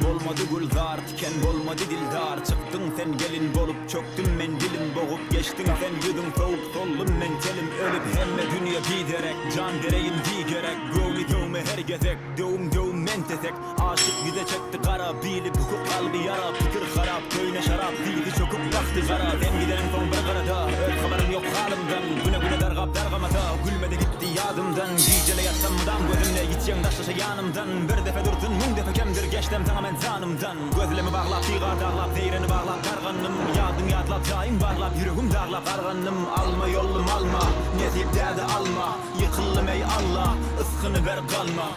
olmadı gülzar, tiken bolmadı dildar. Çıktın sen gelin bolup, çöktüm men dilim boğup. Geçtin sen güdüm soğuk, sollum mentelim ölüp. Hemme dünya giderek, can dereyin di gerek. Gövli dövme her gezek, dövüm mentesek. Aşık bize çekti kara, bilip hukuk kalbi yara. Fikir harap, köyne şarap, dili çöküp baktı kara. Ben giderim son bir karada, öl haberim yok halimden. Güne dargap dargamata, gülmedi gitti yadımdan. Gecele yatsam dam gözümle, gideceğim taşlaşa yanımdan. Bir defa durdun, mun defa kemdir, geçtim sana men zanımdan. Gözlerimi bağlap, diğer dağlap, zeyreni bağlap darganım. Yadım yadlap, daim bağlap, yüreğim dağlap arganım. Alma yollum alma, nezip derdi alma. Yıkıllım ey Allah, ıskını ver kalma.